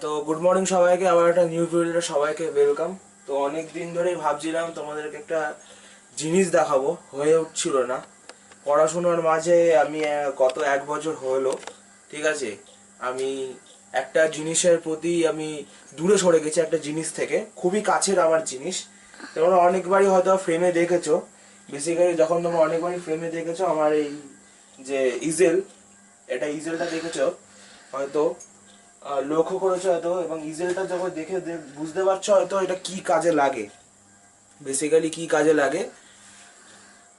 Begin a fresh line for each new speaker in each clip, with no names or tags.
তো good morning সবাইকে, আবার একটা নিউ ভিডিওতে সবাইকে ওয়েলকাম। তো অনেক দিন ধরেই ভাবছিলাম তোমাদেরকে একটা জিনিস দেখাবো, হয়ে উঠছিল না। পড়াশোনার মাঝে আমি গত 1 বছর হলো, ঠিক আছে, আমি একটা জিনিসের প্রতি আমি দূরে সরে গেছি, একটা জিনিস থেকে। খুবই কাছের আমার জিনিস। তোমরা অনেকবারই হয়তো ফ্রেমে দেখেছো, বেসিক্যালি যখন তোমরা অনেকবারই ফ্রেমে দেখেছো আমার এই যে ইজেল, এটা ইজেলটা দেখেছো হয়তো, লক্ষ্য করেছো হয়তো। এবং ইজেলটা যখন দেখে বুঝতে পারছো হয়তো এটা কি কাজে লাগে, বেসিক্যালি কি কাজে লাগে।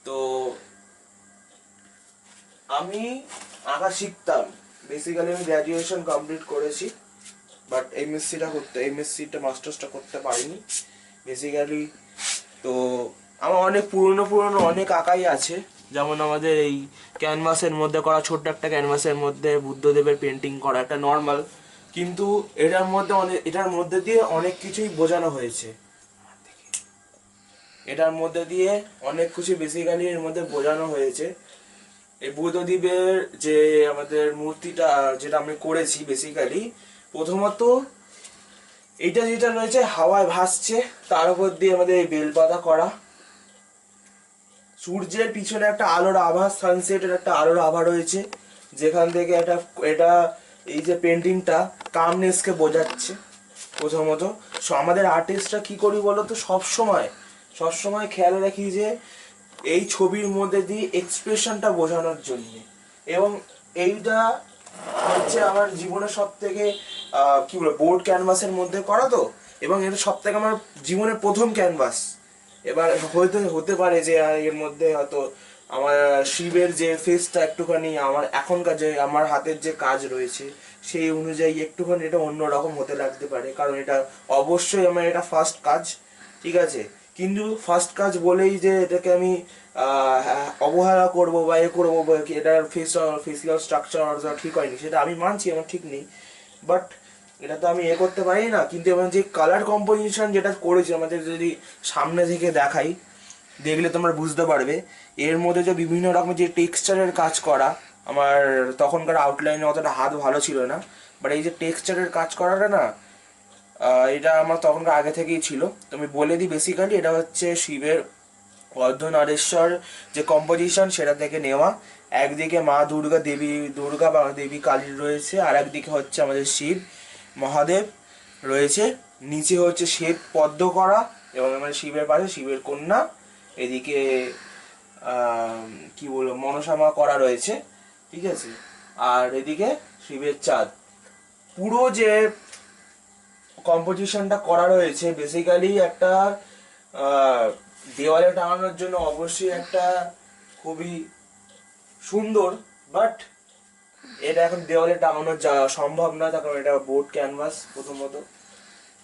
তো আমি আঁকা শিখতাম, বেসিক্যালি আমি গ্র্যাজুয়েশন কমপ্লিট করেছি, বাট এমএসসিটা মাস্টার্সটা করতে পারিনি বেসিক্যালি। তো আমার অনেক পুরনো পুরনো অনেক আঁকাই আছে, যেমন আমাদের এই ক্যানভাসের মধ্যে করা, ছোট্ট একটা ক্যানভাসের মধ্যে বুদ্ধদেবের পেন্টিং করা, একটা নর্মাল। কিন্তু এটার মধ্যে দিয়ে অনেক কিছুই বোঝানো হয়েছে, এটার মধ্যে দিয়ে অনেক কিছু বেসিক্যালি এর মধ্যে বোঝানো হয়েছে। এই বুদ্ধদেবের যে আমাদের মূর্তিটা যেটা আমি করেছি বেসিক্যালি, প্রথমত এইটা যেটা রয়েছে হাওয়ায় ভাসছে, তার উপর দিয়ে আমাদের এই বেলপাতা করা, সূর্যের পিছনে একটা আলোর আভা, সানসেটের একটা আলোর আভা রয়েছে, যেখান থেকে এটা এই যে পেন্টিংটা কামনেসকে বোঝাচ্ছে প্রথমত। আমাদের আর্টিস্টরা কি করি বলতো, সবসময় খেয়াল রাখি যে এই ছবির মধ্যে দিয়ে এক্সপ্রেশনটা বোঝানোর জন্য। এবং এইটা হচ্ছে আমার জীবনের সব থেকে কি বলবো, বোর্ড ক্যানভাসের মধ্যে করা তো, এবং এটা সব থেকে আমার জীবনের প্রথম ক্যানভাস। এবার হতে পারে যে এর মধ্যে হয়তো আমার শিবের যে ফেসটা একটুখানি আমার এখনকার যে আমার হাতের যে কাজ রয়েছে সেই অনুযায়ী একটুখানি এটা অন্যরকম হতে লাগতে পারে, কারণ এটা অবশ্যই আমার এটা ফার্স্ট কাজ, ঠিক আছে। কিন্তু ফার্স্ট কাজ বলেই যে এটাকে আমি অবহেলা করবো বা করবো, বা এটার ফেসিয়াল স্ট্রাকচার ঠিক হয়নি, সেটা আমি মানছি, আমার ঠিক নেই। বাট এটা তো আমি করতে পারি না। কিন্তু এবার যে কালার কম্পোজিশন যেটা করেছি, আমাদের যদি সামনে থেকে দেখাই, দেখলে তোমরা বুঝতে পারবে এর মধ্যে যে বিভিন্ন রকমের যে টেক্সচারের কাজ করা। আমার তখনকার আউটলাইনে অতটা হাত ভালো ছিল না, বাট এই যে টেক্সচারের কাজ করাটা না, এটা আমার তখনকার আগে থেকেই ছিল। তো আমি বলে দিই, বেসিক্যালি এটা হচ্ছে শিবের অর্ধনারেশ্বর যে কম্পোজিশন সেটা থেকে নেওয়া। একদিকে মা দুর্গা বা দেবী কালী রয়েছে, আর একদিকে হচ্ছে আমাদের শিব মহাদেব রয়েছে, নিচে হচ্ছে শ্বেত পদ্ম করা, এবং আমাদের শিবের পাশে শিবের কন্যা, এদিকে কি বলবো মনসা মা করা রয়েছে, ঠিক আছে। আর এদিকে শিবের চাঁদ। পুরো যে কম্পোজিশনটা করা রয়েছে বেসিক্যালি একটা দেওয়ালে টাঙানোর জন্য অবশ্যই একটা খুবই সুন্দর, বাট এটা এখন দেওয়ালে টাঙানো সম্ভব না, তার কারণ এটা বোর্ড ক্যানভাস প্রথমত।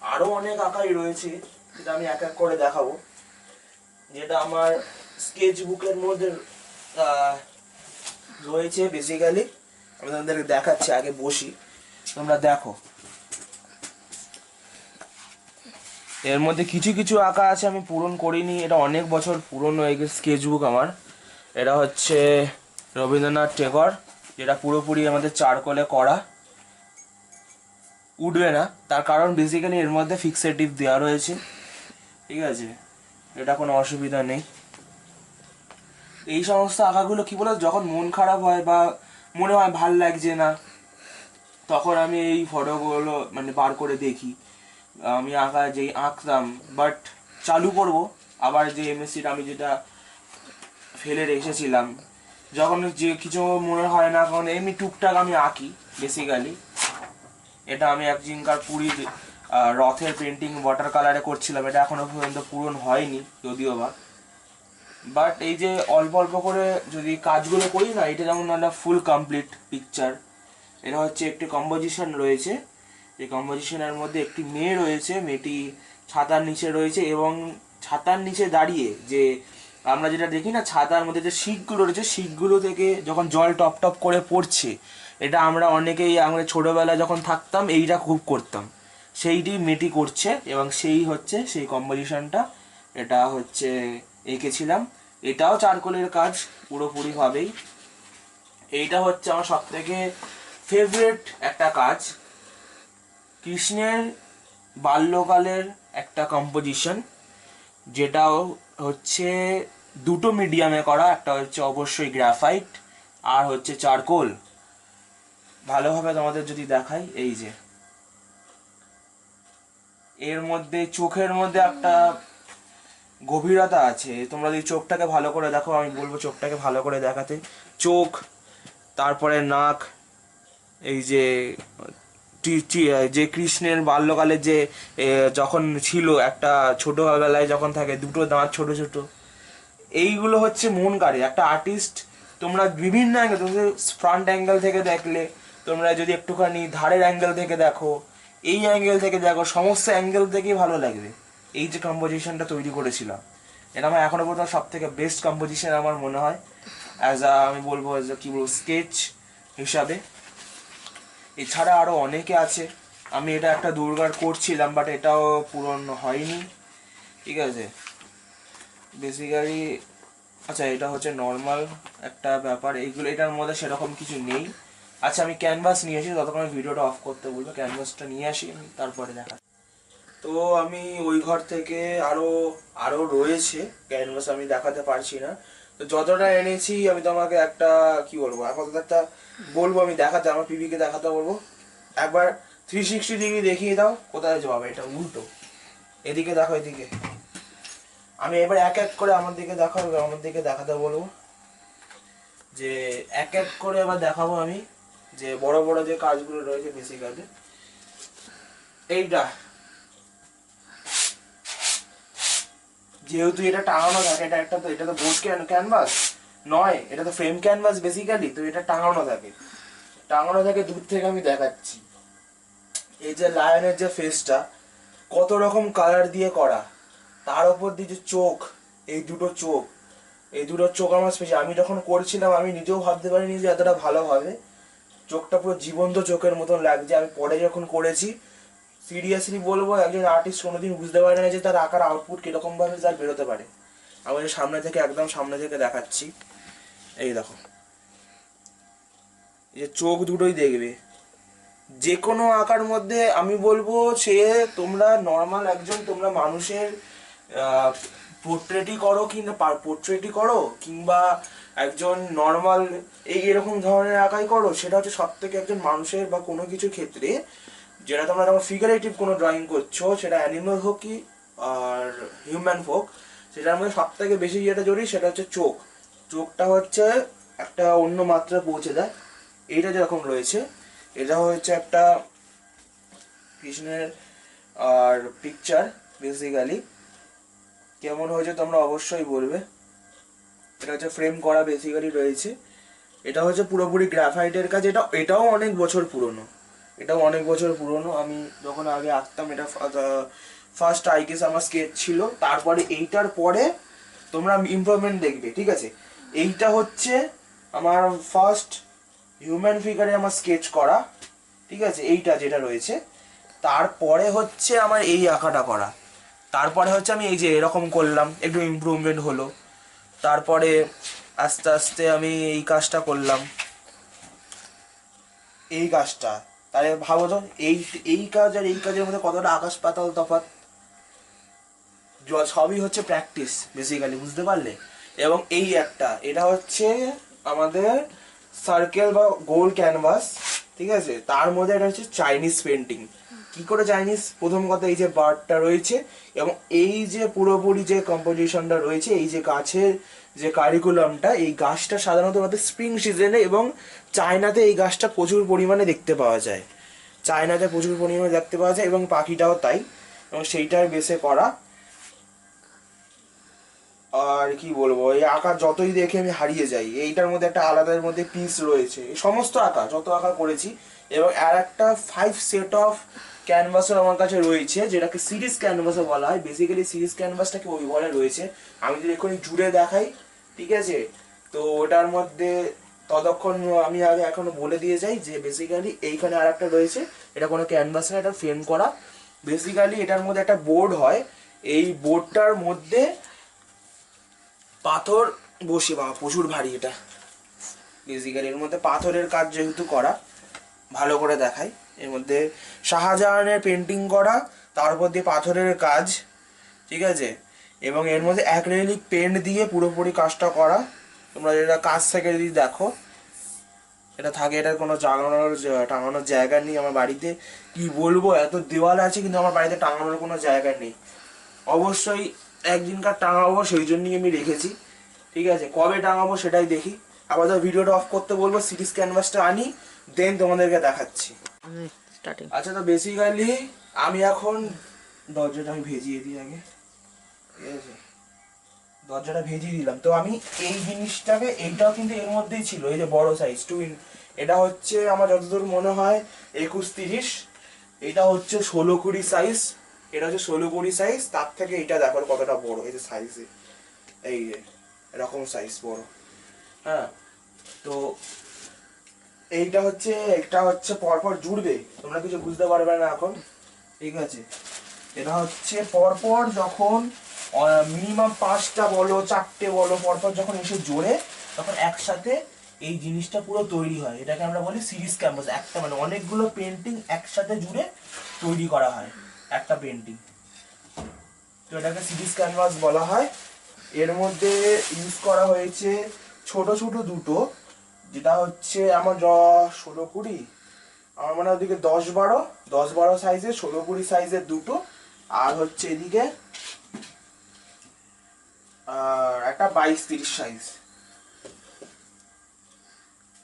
আরো অনেক আঁকাই রয়েছে, যেটা আমি এক এক করে দেখাবো, যেটা আমার স্কেচ বুকের মধ্যে রয়েছে বেসিক্যালি। আমি তোমাদেরকে দেখাচ্ছি, আগে বসি, তোমরা দেখো। এর মধ্যে কিছু কিছু আঁকা আছে আমি পূরণ করিনি, এটা অনেক বছর পুরনো এই স্কেচ বুক আমার। এটা হচ্ছে রবীন্দ্রনাথ টেগর, যেটা পুরোপুরি আমাদের চারকোলে করা, উঠবে না, তার কারণ বেসিক্যালি এর মধ্যে ফিক্সেটিভ দেওয়া রয়েছে, ঠিক আছে, এটা কোনো অসুবিধা নেই। এই সমস্ত আঁকাগুলো কি বলো, যখন মন খারাপ হয় বা মনে হয় ভাল লাগছে না, তখন আমি এই ফটোগুলো মানে বার করে দেখি। আমি যেই আঁকতাম, বাট চালু করব আবার যে এমএসসিটা আমি যেটা ফেলে রেখেছিলাম, যখন যে কিছু মনে হয় না, কারণ এমনি টুকটাক আমি আঁকি বেসিক্যালি। এটা আমি একদিনকার পুরীর রথের পেন্টিং ওয়াটার কালারে করছিলাম, এটা এখনো পর্যন্ত পূরণ হয়নি যদিও বা। বাট এই যে অল্প অল্প করে যদি কাজগুলো করি না, এটা যেমন একটা ফুল কমপ্লিট পিকচার। এটা হচ্ছে একটি কম্পোজিশন রয়েছে, এই কম্পোজিশনের মধ্যে একটি মেয়ে রয়েছে, মেয়েটি ছাতার নিচে রয়েছে, এবং ছাতার নিচে দাঁড়িয়ে যে আমরা যেটা দেখি না, ছাতার মধ্যে যে শিকগুলো রয়েছে, শিকগুলো থেকে যখন জল টপ টপ করে পড়ছে, এটা আমরা অনেকেই আমরা ছোটোবেলায় যখন থাকতাম এইটা খুব করতাম, সেইটি মেয়েটি করছে, এবং সেই হচ্ছে সেই কম্পোজিশনটা, এটা হচ্ছে এঁকেছিলাম। এটাও চারকোলের কাজ পুরোপুরিভাবেই। এইটা হচ্ছে আমার সব থেকে ফেভারিট একটা কাজ, কৃষ্ণের বাল্যকালের একটা কম্পোজিশন, যেটাও হচ্ছে দুটো মিডিয়ামে করা, একটা হচ্ছে অবশ্যই গ্রাফাইট আর হচ্ছে চারকোল। ভালোভাবে তোমাদের যদি দেখাই, এই যে এর মধ্যে চোখের মধ্যে একটা গভীরতা আছে। তোমরা যদি চোখটাকে ভালো করে দেখো, আমি বলবো চোখটাকে ভালো করে দেখাতে। চোখ, তারপরে নাক, এই যে যে কৃষ্ণের বাল্যকালে যে যখন ছিল একটা ছোটবেলায় যখন থাকে দুটো দাঁত ছোট ছোট, এইগুলো হচ্ছে মন কাড়ে। একটা আর্টিস্ট তোমরা বিভিন্ন অ্যাঙ্গেল, তোমরা ফ্রন্ট অ্যাঙ্গেল থেকে দেখলে, তোমরা যদি একটুখানি ধারের অ্যাঙ্গেল থেকে দেখো, এই অ্যাঙ্গেল থেকে দেখো, সমস্ত অ্যাঙ্গেল থেকেই ভালো লাগবে। এই যে কম্পোজিশনটা তৈরি করেছিলাম, এটা আমার এখনো পর্যন্ত সব থেকে বেস্ট কম্পোজিশন আমার মনে হয়, আমি বলবো কি বলবো, স্কেচ হিসাবে। এছাড়া আরো অনেকে আছে। আমি এটা একটা দুর্গার করছিলাম, বাট এটাও পূরণ হয়নি, ঠিক আছে। বেসিক্যালি আচ্ছা, এটা হচ্ছে নর্মাল একটা ব্যাপার, এইগুলো এটার মধ্যে সেরকম কিছু নেই। আচ্ছা, আমি ক্যানভাস নিয়ে আসি, ততক্ষণ ভিডিওটা অফ করতে বলবো। ক্যানভাসটা নিয়ে আসি আমি, তারপরে দেখা। তো আমি ওই ঘর থেকে আরো আরো রয়েছে ক্যানভাস, আমি দেখাতে পারছি না। তো যতটা এনেছি আমি তোমাকে একটা কি বলবো, আপাতত একটা বলবো আমি দেখাতে, আমার পিভিকে দেখাতে বলবো। একবার 360 ডিগ্রি দেখিয়ে দাও, কোথায় যাবে, এটা উল্টো, এদিকে দেখো, এদিকে। আমি এবার এক এক করে আমার দিকে দেখাবো, আমার দিকে দেখাতে বলবো, যে এক এক করে এবার দেখাবো আমি, যে বড় বড় যে কাজগুলো রয়েছে বেসিক্যালি। এইটা যেহেতু এটা টাঙানো থাকে, এটা একটা তো, এটা তো বোর্ড ক্যানভাস নয়, এটা তো ফ্রেম ক্যানভাস বেসিক্যালি, তো এটা টাঙানো থাকে। টাঙানো থাকে দূর থেকে আমি দেখাচ্ছি। এই যে লায়নের যে ফেসটা কত রকম কালার দিয়ে করা, তার উপর দিয়ে যে চোখ, এই দুটো চোখ, এই দুটো চোখ আমার স্পেশাল। আমি যখন করছিলাম আমি নিজেও ভাবতে পারিনি যে এতটা ভালো হবে। চোখটা পুরো জীবন্ত চোখের মতন লাগছে। আমি পরে যখন করেছি, সিরিয়াসলি বলবো, একজন আর্টিস্ট কোনোদিন বুঝতে পারে না যে তার আঁকার আউটপুট কিরকম ভাবে তার বেরোতে পারে। আমি সামনে থেকে, একদম সামনে থেকে দেখাচ্ছি। এই দেখো, এই যে চোখ দুটোই দেখবে। যে কোনো আঁকার মধ্যে আমি বলবো, সে তোমরা নর্মাল একজন, তোমরা মানুষের পোর্ট্রেটই করো, কিংবা পোর্ট্রেটই করো, কিংবা একজন নর্মাল এই এরকম ধরনের আঁকাই করো, সেটা হচ্ছে সব থেকে একজন মানুষের বা কোনো কিছু ক্ষেত্রে, যেটা তোমরা যখন ফিগারেটিভ কোনো ড্রয়িং করছো, সেটা অ্যানিমাল হোক কি আর হিউম্যান হোক, সেটার মধ্যে সব থেকে বেশি যেটা জরুরি সেটা হচ্ছে চোখ। চোখটা হচ্ছে একটা অন্য মাত্রা পৌঁছে দেয়। এইটা যেরকম রয়েছে, এটা হচ্ছে একটা কৃষ্ণের আর পিকচার। বেসিক্যালি কেমন হয়েছে তোমরা অবশ্যই বলবে। এটা হচ্ছে ফ্রেম করা বেসিক্যালি রয়েছে। এটা হচ্ছে পুরোপুরি গ্রাফাইটের কাজ। এটাও অনেক বছর পুরনো, এটাও অনেক বছর পুরনো। আমি যখন আগে আঁকতাম, এটা ফার্স্ট আই গেস আমার স্কেচ ছিল। তারপরে এইটার পরে তোমরা ইমপ্রুভমেন্ট দেখবে, ঠিক আছে। এইটা হচ্ছে আমার ফার্স্ট হিউম্যান ফিগারে আমার স্কেচ করা, ঠিক আছে, এইটা যেটা রয়েছে। তারপরে হচ্ছে আমার এই আঁকাটা করা। তারপরে হচ্ছে আমি এই যে এরকম করলাম, একটু ইমপ্রুভমেন্ট হলো। তারপরে আস্তে আস্তে আমি এই কাজটা করলাম, এই কাজটা। তাহলে ভাবো তো, এই এই কাজ আর এই কাজের মধ্যে কতটা আকাশ পাতাল তফাৎ। সবই হচ্ছে প্র্যাকটিস বেসিক্যালি, বুঝতে পারলে। এবং এই একটা, এটা হচ্ছে আমাদের সার্কেল বা গোল ক্যানভাস, ঠিক আছে। তার মধ্যে এটা হচ্ছে চাইনিজ পেন্টিং। কি করে চাইনিজ? প্রথম কথা, এই যে বার্ডটা রয়েছে এবং এই যে পুরোপুরি যে কম্পোজিশনটা রয়েছে, এই যে গাছের যে কারিকুলামটা, এই গাছটা সাধারণত আমাদের স্প্রিং সিজনে এবং চায়নাতে এই গাছটা প্রচুর পরিমাণে দেখতে পাওয়া যায়। চায়নাতে প্রচুর পরিমাণে দেখতে পাওয়া যায় এবং পাখিটাও তাই, এবং সেইটার বেসে করা। আর কি বলবো, এই আঁকা যতই দেখে আমি হারিয়ে যাই। এইটার মধ্যে একটা আলাদার মধ্যে পিস রয়েছে, এই সমস্ত আঁকা যত আঁকা করেছি। এবং আর একটা 5 সেট অফ ক্যানভাসও আমার কাছে রয়েছে, যেটাকে সিরিজ ক্যানভাসও বলা হয়। বেসিক্যালি সিরিজ ক্যানভাসটাকে ওই বলে রয়েছে। আমি যদি এক্ষুনি জুড়ে দেখাই, ঠিক আছে, তো ওটার মধ্যে ততক্ষণ আমি আগে এখনো বলে দিয়ে যাই যে বেসিক্যালি এইখানে আর একটা রয়েছে। এটা কোনো ক্যানভাস না, এটা ফ্রেম করা। বেসিক্যালি এটার মধ্যে একটা বোর্ড হয়, এই বোর্ডটার মধ্যে পাথর বসে, বাবা প্রচুর ভারী এটা। বেসিক্যালি এর মধ্যে পাথরের কাজ যেহেতু করা, ভালো করে দেখাই। এর মধ্যে শাহজাহানের পেন্টিং করা, তারপর দিয়ে পাথরের কাজ, ঠিক আছে, এবং এর মধ্যে অ্যাক্রিলিক পেন্ট দিয়ে পুরোপুরি কাজটা করা। তোমরা যেটা কাজ থেকে যদি দেখো এটা থাকে, এটার কোনো টাঙানোর জায়গা নেই আমার বাড়িতে। কি বলবো, এত দেওয়াল আছে কিন্তু আমার বাড়িতে টাঙানোর কোনো জায়গা নেই। অবশ্যই একদিনকার টাঙাবো, সেই জন্যই আমি রেখেছি। ঠিক আছে, কবে টাঙাবো সেটাই দেখি। আবার তো ভিডিওটা অফ করতে বলবো, সিরিজ ক্যানভাসটা আনি, দেন তোমাদেরকে দেখাচ্ছি। আচ্ছা, তো বেসিক্যালি আমি এখন দরজাটা আমি ভেজিয়ে দিই আগে, ঠিক আছে, দরজাটা ভেজিয়ে দিলাম। তো আমি এই জিনিসটাকে, এইটাও কিন্তু এর মধ্যেই ছিল, এই যে বড় সাইজ এটা হচ্ছে আমার যতদূর মনে হয় 21-30, এটা হচ্ছে 16-20 সাইজ, এটা হচ্ছে 16-20 সাইজ। তার থেকে এটা দেখো কতটা বড়, এই যে সাইজে, এই যে এরকম সাইজ বড়। হ্যাঁ, তো এটা হচ্ছে পরপর জুড়বে, তোমরা কিছু বুঝতে পারবে না এখন, ঠিক আছে। এটা হচ্ছে পরপর যখন মিনিমাম 5টা বলো 4টে বলো পরপর যখন এসে জোড়ে, তখন একসাথে এই জিনিসটা পুরো তৈরি হয়। এটাকে আমরা বলি সিরিজ ক্যানভাস। একটা মানে অনেকগুলো পেন্টিং একসাথে জুড়ে তৈরি করা হয় একটা পেন্টিং, তো এটাকে সিরিজ ক্যানভাস বলা হয়। এর মধ্যে ইউজ করা হয়েছে ছোট ছোট দুটো, যেটা হচ্ছে আমার 16-20, আমার মনে হয় ওদিকে 10-12 সাইজের, 16-20 সাইজের দুটো, আর হচ্ছে এদিকে একটা 22-30 সাইজ।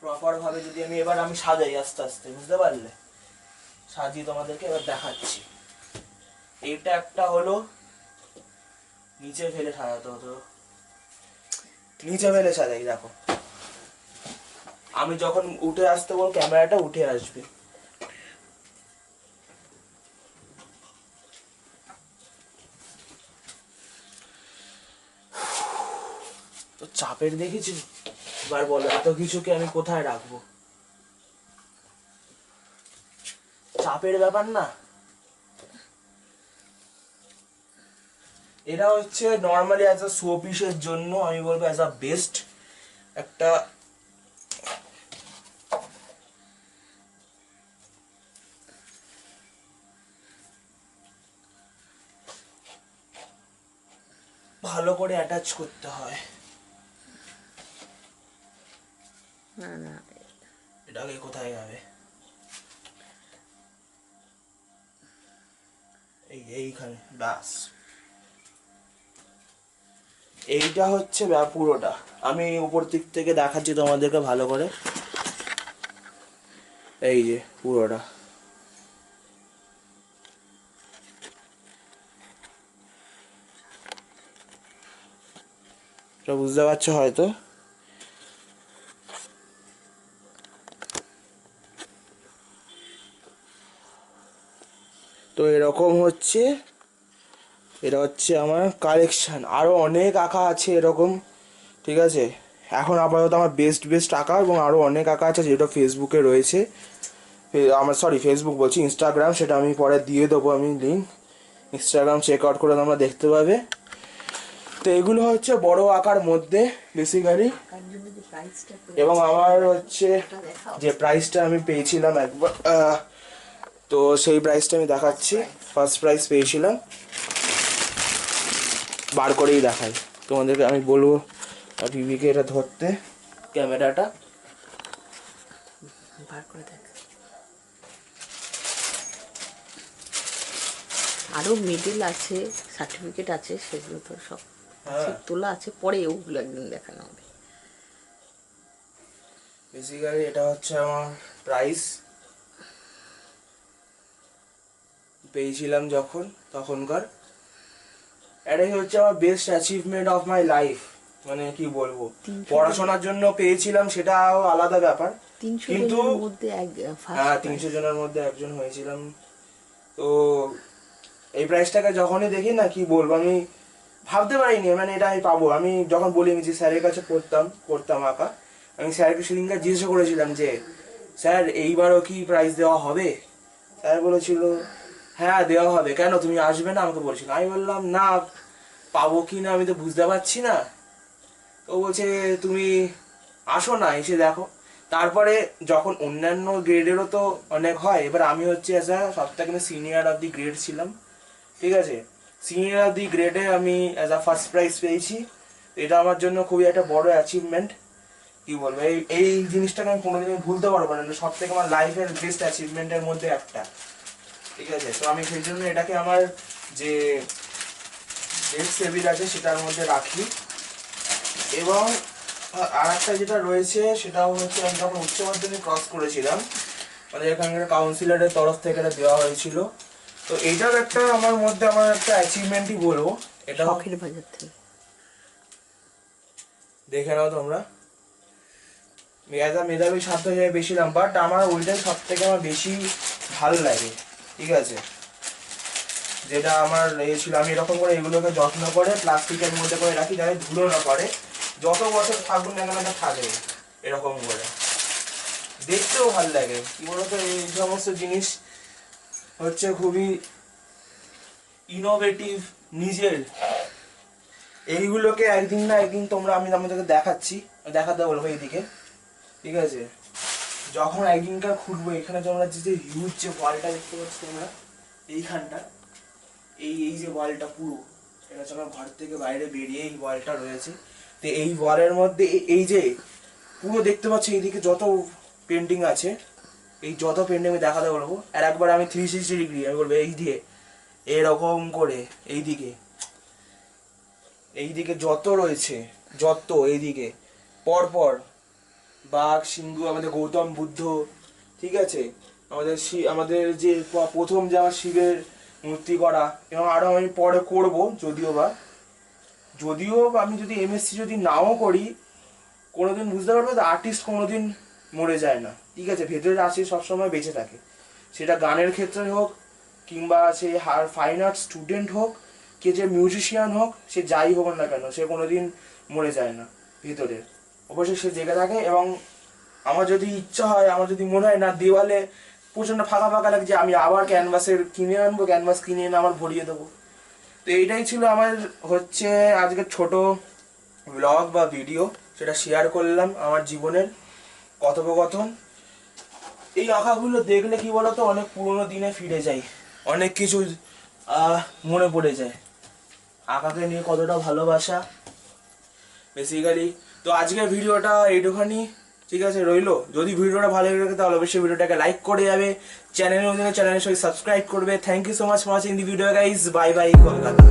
প্রপার ভাবে যদি আমি সাজাই আস্তে আস্তে, বুঝতে পারলে, সাজিয়ে তোমাদেরকে এবার দেখাচ্ছি। এইটা একটা হলো, নিচে ফেলে সাজাতে হতো, নিচে ফেলে সাজাই, দেখো আমি যখন উঠে আসতে বল ক্যামেরাটা উঠে আসবে। তো চাপের দেখেছি, এবার বলো এত কিছুকে আমি কোথায় রাখবো, চাপের ব্যাপার না। এটা হচ্ছে নর্মালি অ্যাজ আ শো পিসের জন্য আমি বলবো অ্যাজ আ বেস্ট একটা ভালো করে অ্যাটাচ করতে হয়। না না, এটাকে কোথায় যাবে, এইখানে ব্যাস। এইটা হচ্ছে পুরোটা, আমি উপর দিক থেকে দেখাচ্ছি তোমাদেরকে ভালো করে, এই যে পুরোটা। বুঝতে পারছো হয়তো। তো এরকম হচ্ছে, এটা হচ্ছে আমার কালেকশন, আরো অনেক আঁকা আছে এরকম, ঠিক আছে। এখন আপাতত আমার বেস্ট আঁকা, এবং আরো অনেক আঁকা আছে যেটা ফেসবুকে রয়েছে, আমার ফেসবুক বলছি, ইনস্টাগ্রাম, সেটা আমি পরে দিয়ে দেবো আমি লিঙ্ক, ইনস্টাগ্রাম চেক আউট করে তোমরা দেখতে পাবে। তো এগুলো হচ্ছে বড় আকার মধ্যে বেসিক্যালি, এবং আমার হচ্ছে যে প্রাইসটা আমি পেয়েছিলাম একবার, তো সেই প্রাইসটা আমি দেখাচ্ছি। ফার্স্ট প্রাইস পেয়েছিলাম, বার করেই দেখাই তোমাদেরকে, আমি বলবো টিভিকে এটা ধরতে, ক্যামেরাটা বার করে দেখ।
আরো মেডেল আছে, সার্টিফিকেট আছে, সেগুলো তো সব তোলা আছে, পরে ওগুলো একদিন দেখানো হবে।
বেসিক্যালি এটা হচ্ছে আমার প্রাইস পেয়েছিলাম যখন, তখনকার। এটাই হচ্ছে আমার best achievement of my life, মানে কি বলবো, পড়াশোনার জন্য পেয়েছিলাম সেটাও আলাদা ব্যাপার, কিন্তু হ্যাঁ 300 জনের মধ্যে একজন হয়েছিলাম। তো এই প্রাইসটাকে যখনই দেখি না, কি বলবো, আমি ভাবতে পারিনি মানে এটা আমি পাবো। আমি যখন বলি যে স্যারের কাছে করতাম আঁকা, আমি স্যারকে সেদিনকার জিজ্ঞেস করেছিলাম যে স্যার এইবারও কি প্রাইজ দেওয়া হবে। স্যার বলেছিল হ্যাঁ দেওয়া হবে, কেন তুমি আসবে না, আমাকে বলছিল। আমি বললাম না, পাবো কি না আমি তো বুঝতে পারছি না। ও বলছে তুমি আসো না, এসে দেখো। তারপরে যখন অন্যান্য গ্রেডেরও তো অনেক হয়, এবার আমি হচ্ছে অ্যাজ আ সব থেকে সিনিয়র অফ দি গ্রেড ছিলাম, ঠিক আছে। সিনিয়র অফ দি গ্রেডে আমি অ্যাজ আ ফার্স্ট প্রাইজ পেয়েছি। এটা আমার জন্য খুবই একটা বড় অ্যাচিভমেন্ট, কি বলবো, এই এই জিনিসটাকে আমি কোনোদিনই ভুলতে পারবো না, সব থেকে আমার লাইফের বেস্ট অ্যাচিভমেন্টের মধ্যে একটা, ঠিক আছে। তো আমি সেই জন্য এটাকে আমার যে বেস্ট সেভিল আছে সেটার মধ্যে রাখি। এবং আর একটা যেটা রয়েছে সেটা হচ্ছে আমি যখন উচ্চ মাধ্যমিক ক্রস করেছিলাম, মানে এখানকার কাউন্সিলরের তরফ থেকে এটা দেওয়া হয়েছিল। তো এইটার একটা আমার মধ্যে আমার একটা অ্যাচিভমেন্টই বলবো। এটা
শখের বাজার থেকে
দেখে নাও তোমরা। মেধাবী ছাত্র হিসেবে বেশি দাম, বাট আমার ওইটাই সব থেকে আমার বেশি ভালো লাগে, ঠিক আছে। যেটা আমার ছিল, আমি এরকম করে এগুলোকে যত্ন করে প্লাস্টিকের মধ্যে করে রাখি যাতে ধুলো না পড়ে, যত বছর থাকুন না কেন এটা থাকে এরকম করে, দেখতেও ভালো লাগে। কি বলতো, এই সমস্ত জিনিস হচ্ছে খুবই ইনোভেটিভ নিজের। এইগুলোকে একদিন না একদিন তোমরা, আমি তোমাদেরকে দেখাতে বলবো এইদিকে, ঠিক আছে। যখন একদিনকার খুলবো, এখানে তোমরা যে হিউজ যে ওয়ালটা দেখতে পাচ্ছ তোমরা, এইখানটা এই এই যে ওয়ালটা পুরো, এটা হচ্ছে আমার ঘর থেকে বাইরে বেরিয়ে এই ওয়ালটা রয়েছে। তো এই ওয়ালের মধ্যে এই যে পুরো দেখতে পাচ্ছ এইদিকে যত পেন্টিং আছে, এই যত পেন্টিং আমি দেখাতে বলবো, আর একবার আমি 360 ডিগ্রি আমি বলবো এই দিয়ে এরকম করে এইদিকে যত রয়েছে, যত এইদিকে পরপর বাঘ, সিংহ, আমাদের গৌতম বুদ্ধ, ঠিক আছে, আমাদের যে প্রথম যে আমার শিবের মূর্তি করা, এবং আরো আমি পরে করব, যদিও আমি যদি এমএসসি যদি নাও করি, কোনোদিন বুঝতে পারবো তো আর্টিস্ট কোনোদিন মরে যায় না, ঠিক আছে। ভেতরের আর্টিস্ট সবসময় বেঁচে থাকে, সেটা গানের ক্ষেত্রে হোক, কিংবা সে ফাইন আর্ট স্টুডেন্ট হোক, কে যে মিউজিশিয়ান হোক, সে যাই হোক না কেন, সে কোনোদিন মরে যায় না ভেতরের, অবশ্যই সে জেগে থাকে। এবং আমার যদি ইচ্ছা হয়, আমার যদি মনে হয় না দেওয়ালে প্রচন্ড ফাঁকা ফাঁকা লাগছে, আমি আবার ক্যানভাস কিনে এনে আমার ভরিয়ে দেবো। তো এইটাই ছিল আমার হচ্ছে আজকে ছোট ব্লগ বা ভিডিও, সেটা শেয়ার করলাম আমার জীবনের কথোপকথন। এই আঁকাগুলো দেখলে কি বলতো, অনেক পুরোনো দিনে ফিরে যাই, অনেক কিছু মনে পড়ে যায়, আঁকাকে নিয়ে কতটা ভালোবাসা বেসিক্যালি। তো আজকের ভিডিওটা এইটুখানি, ঠিক আছে, রইলো। যদি ভিডিওটা ভালো লেগে থাকে তাহলে অবশ্যই ভিডিওটাকে লাইক করে যাবে, চ্যানেলের সঙ্গে সাবস্ক্রাইব করবে। Thank you so much for watching the video guys, bye bye, Kolkata.